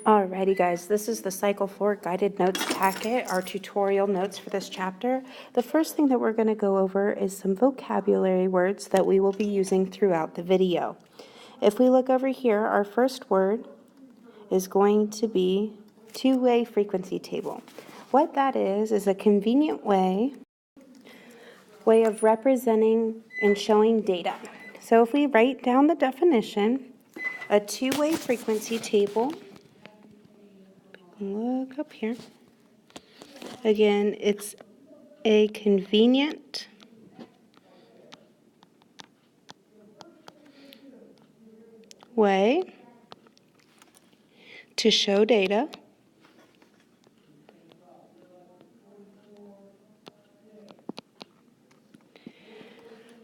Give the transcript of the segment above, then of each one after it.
Alrighty guys, this is the Cycle 4 guided notes packet, our tutorial notes for this chapter. The first thing that we're going to go over is some vocabulary words that we will be using throughout the video. If we look over here, our first word is going to be two-way frequency table. What that is a convenient way of representing and showing data. So if we write down the definition, a two-way frequency table, look up here. Again, it's a convenient way to show data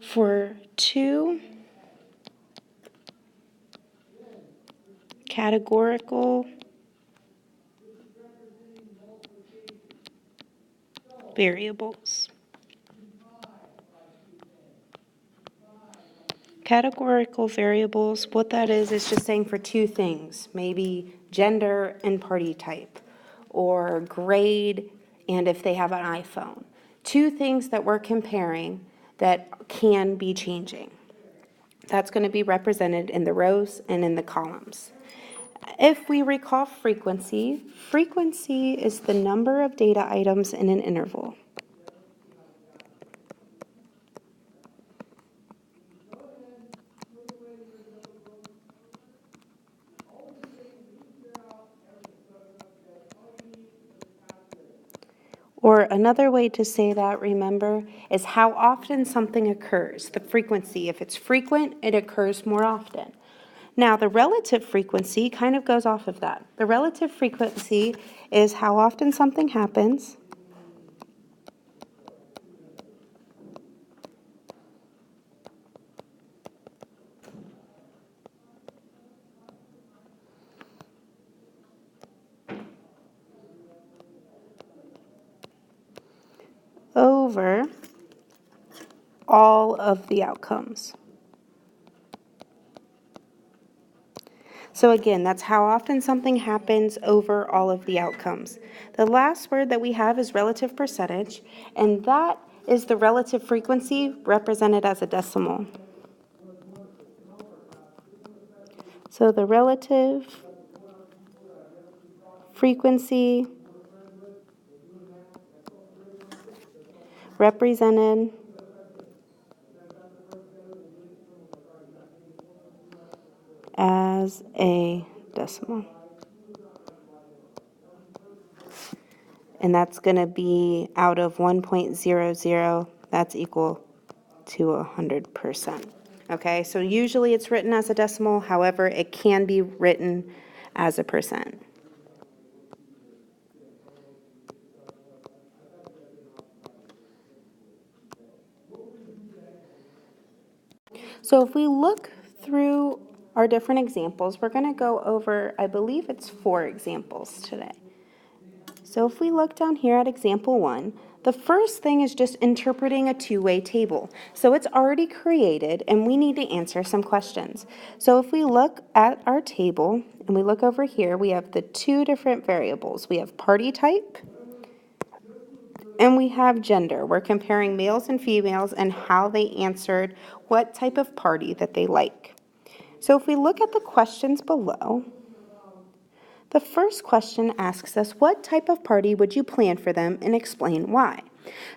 for two categorical variables. Categorical variables, what that is just saying for two things, maybe gender and party type, or grade and if they have an iPhone. Two things that we're comparing that can be changing. That's going to be represented in the rows and in the columns. If we recall frequency, frequency is the number of data items in an interval. Or another way to say that, remember, is how often something occurs, the frequency. If it's frequent, it occurs more often. Now, the relative frequency kind of goes off of that. The relative frequency is how often something happens over all of the outcomes. So again, that's how often something happens over all of the outcomes. The last word that we have is relative percentage, and that is the relative frequency represented as a decimal. So the relative frequency represented as a decimal. And that's going to be out of 1.00, that's equal to 100%. Okay, so usually it's written as a decimal, however, it can be written as a percent. So if we look through our different examples, we're going to go over, I believe it's 4 examples today. So if we look down here at example 1, the first thing is just interpreting a two-way table. So it's already created and we need to answer some questions. So if we look at our table and we look over here, we have the 2 different variables. We have party type and we have gender. We're comparing males and females and how they answered what type of party that they like. So if we look at the questions below, the first question asks us, what type of party would you plan for them and explain why?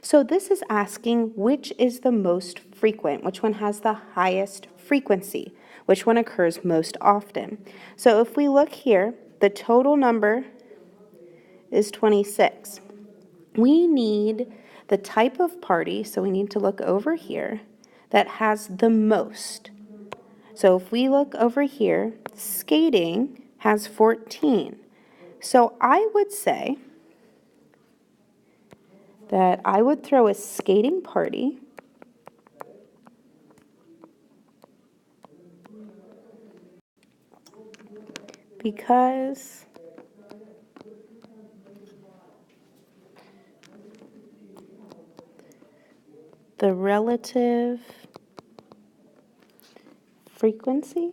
So this is asking which is the most frequent, which one has the highest frequency, which one occurs most often. So if we look here, the total number is 26. We need the type of party, so we need to look over here, that has the most. So if we look over here, skating has 14. So I would say that I would throw a skating party because the relative frequency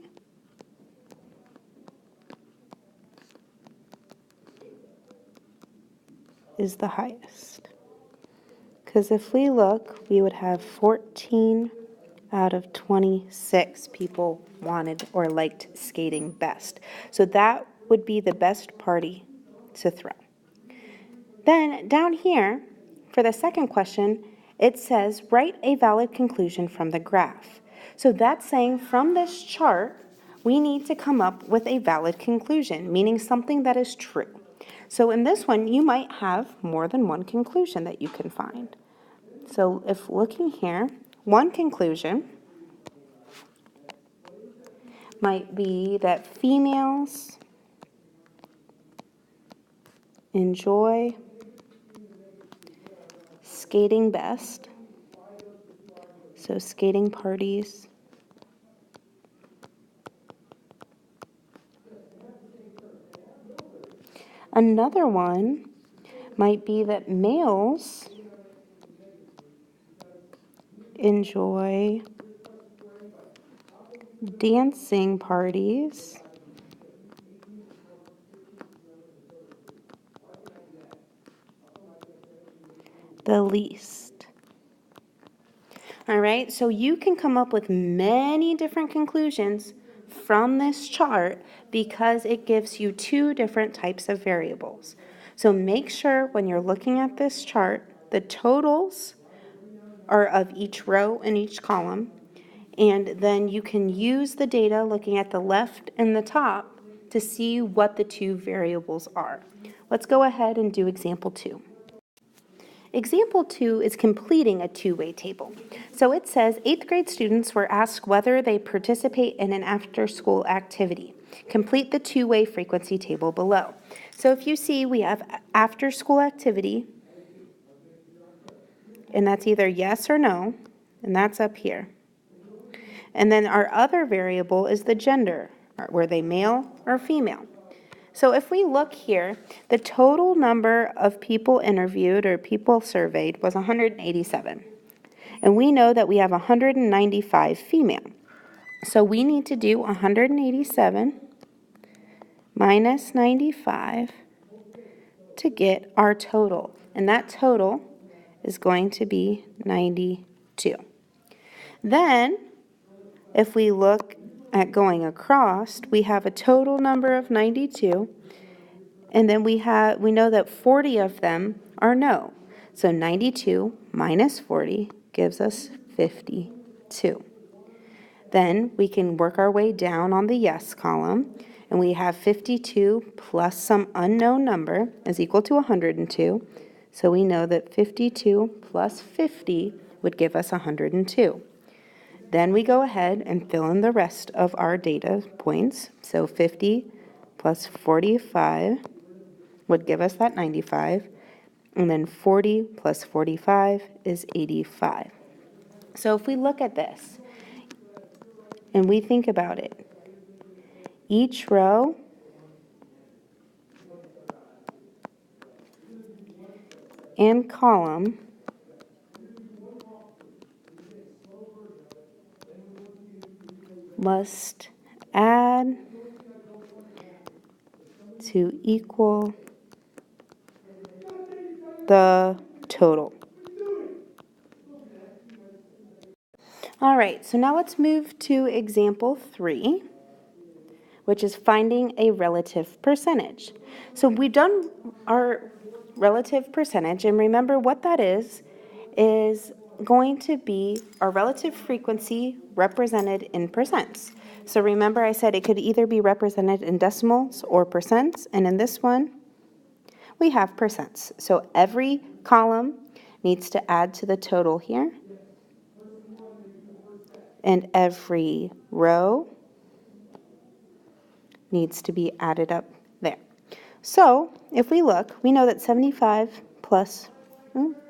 is the highest. Because if we look, we would have 14 out of 26 people wanted or liked skating best. So that would be the best party to throw. Then down here, for the second question, it says, write a valid conclusion from the graph. So that's saying from this chart, we need to come up with a valid conclusion, meaning something that is true. So in this one, you might have more than one conclusion that you can find. So if looking here, one conclusion might be that females enjoy skating best. So skating parties another one might be that males enjoy dancing parties the least. All right, so you can come up with many different conclusions from this chart because it gives you two different types of variables. So make sure when you're looking at this chart, the totals are of each row and each column, and then you can use the data looking at the left and the top to see what the two variables are. Let's go ahead and do example 2. Example 2 is completing a two-way table. So it says 8th grade students were asked whether they participate in an after-school activity. Complete the two-way frequency table below. So if you see, we have after-school activity, and that's either yes or no, and that's up here. And then our other variable is the gender. Were they male or female? So if we look here, the total number of people interviewed or people surveyed was 187. And we know that we have 195 female. So we need to do 187 minus 95 to get our total. And that total is going to be 92. Then, if we look at going across, we have a total number of 92, and then we know that 40 of them are no. So 92 minus 40 gives us 52. Then we can work our way down on the yes column, and we have 52 plus some unknown number is equal to 102. So we know that 52 plus 50 would give us 102. Then we go ahead and fill in the rest of our data points. So 50 plus 45 would give us that 95. And then 40 plus 45 is 85. So if we look at this and we think about it, each row and column must add to equal the total. All right, so now let's move to example 3, which is finding a relative percentage. So we've done our relative percentage, and remember what that is going to be our relative frequency represented in percents. So remember I said it could either be represented in decimals or percents, and in this one, we have percents. So every column needs to add to the total here, and every row needs to be added up there. So if we look, we know that 75 plus,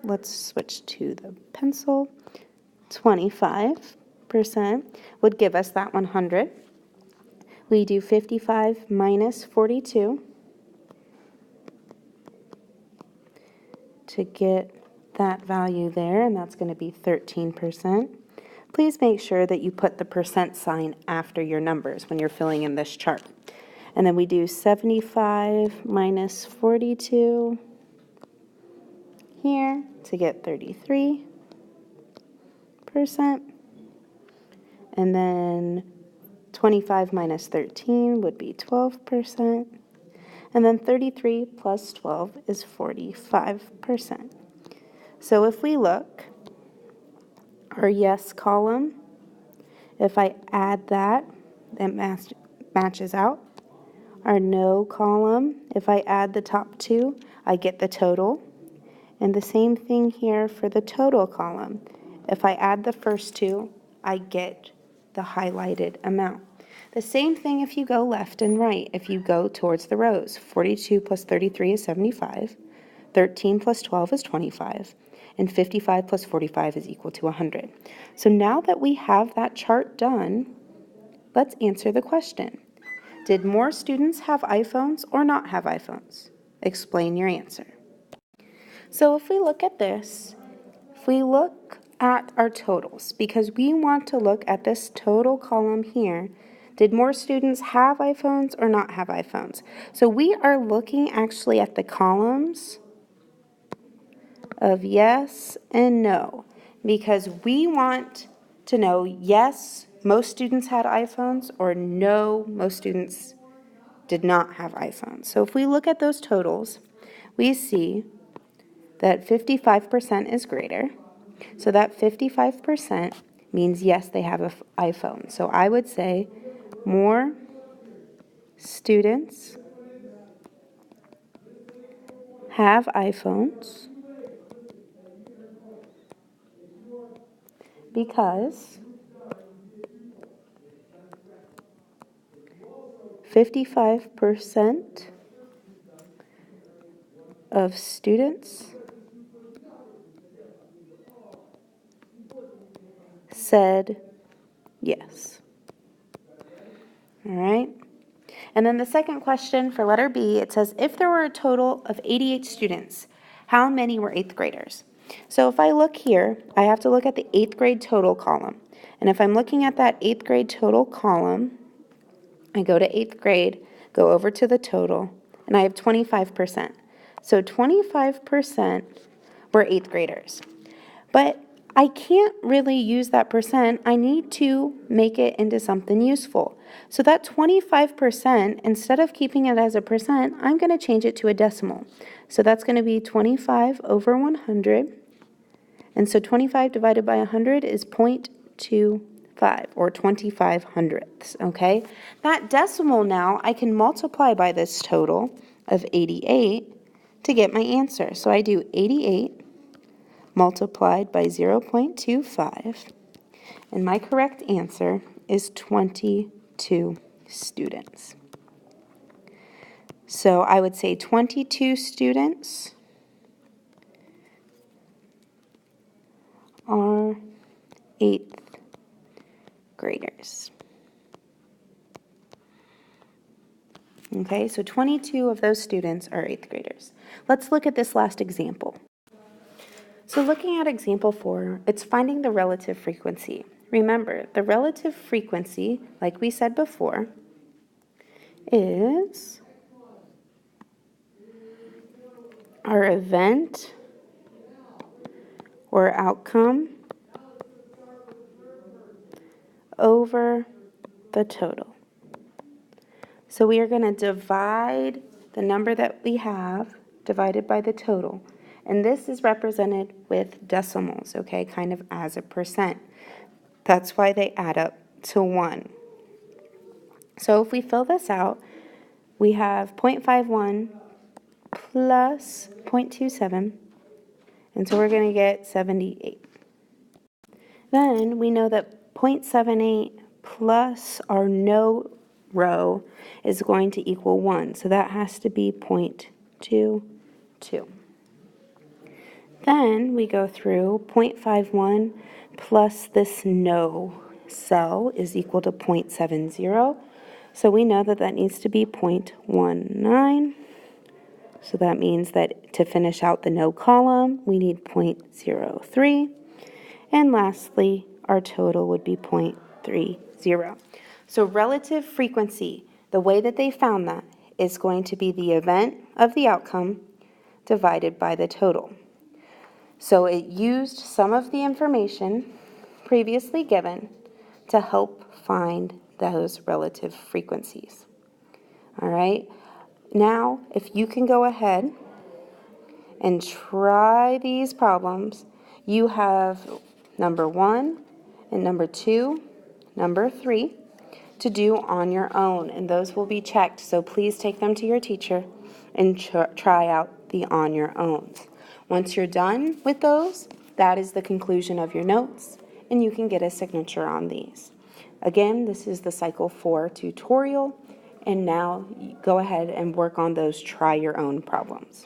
let's switch to the pencil, 25% would give us that 100. We do 55 minus 42 to get that value there, and that's going to be 13%. Please make sure that you put the percent sign after your numbers when you're filling in this chart. And then we do 75 minus 42 here to get 33%. And then 25 minus 13 would be 12%. And then 33 plus 12 is 45%. So if we look, our yes column, if I add that, it matches out. Our no column, if I add the top two, I get the total. And the same thing here for the total column. If I add the first two, I get the highlighted amount. The same thing if you go left and right. If you go towards the rows, 42 plus 33 is 75, 13 plus 12 is 25, and 55 plus 45 is equal to 100. So now that we have that chart done, let's answer the question. Did more students have iPhones or not have iPhones? Explain your answer. So if we look at this, if we look at our totals, because we want to look at this total column here, did more students have iPhones or not have iPhones? So we are looking actually at the columns of yes and no, because we want to know yes, most students had iPhones, or no, most students did not have iPhones. So if we look at those totals, we see that 55% is greater. So that 55% means yes, they have an iPhone. So I would say more students have iPhones because 55% of students said yes. All right. And then the second question for letter B, it says, if there were a total of 88 students, how many were 8th graders? So if I look here, I have to look at the 8th grade total column. And if I'm looking at that 8th grade total column, I go to 8th grade, go over to the total, and I have 25%. So 25% were 8th graders. But I can't really use that percent. I need to make it into something useful. So that 25%, instead of keeping it as a percent, I'm going to change it to a decimal. So that's going to be 25 over 100. And so 25 divided by 100 is 0.25, or 25 hundredths, okay? That decimal now, I can multiply by this total of 88 to get my answer. So I do 88 multiplied by 0.25, and my correct answer is 22 students. So I would say 22 students are 8th graders. Okay, so 22 of those students are 8th graders. Let's look at this last example. So looking at example 4, it's finding the relative frequency. Remember, the relative frequency, like we said before, is our event or outcome over the total. So we are going to divide the number that we have divided by the total. And this is represented with decimals, okay, kind of as a percent. That's why they add up to 1. So if we fill this out, we have 0.51 plus 0.27, and so we're going to get 78. Then we know that 0.78 plus our no row is going to equal 1, so that has to be 0.22. Then we go through 0.51 plus this no cell is equal to 0.70. So we know that that needs to be 0.19. So that means that to finish out the no column, we need 0.03. And lastly, our total would be 0.30. So relative frequency, the way that they found that is going to be the event of the outcome divided by the total. So it used some of the information previously given to help find those relative frequencies. All right, now if you can go ahead and try these problems, you have number 1 and number 2, number 3 to do on your own, and those will be checked, so please take them to your teacher and try out the on your own. Once you're done with those, that is the conclusion of your notes, and you can get a signature on these. Again, this is the Cycle 4 tutorial, and now go ahead and work on those try your own problems.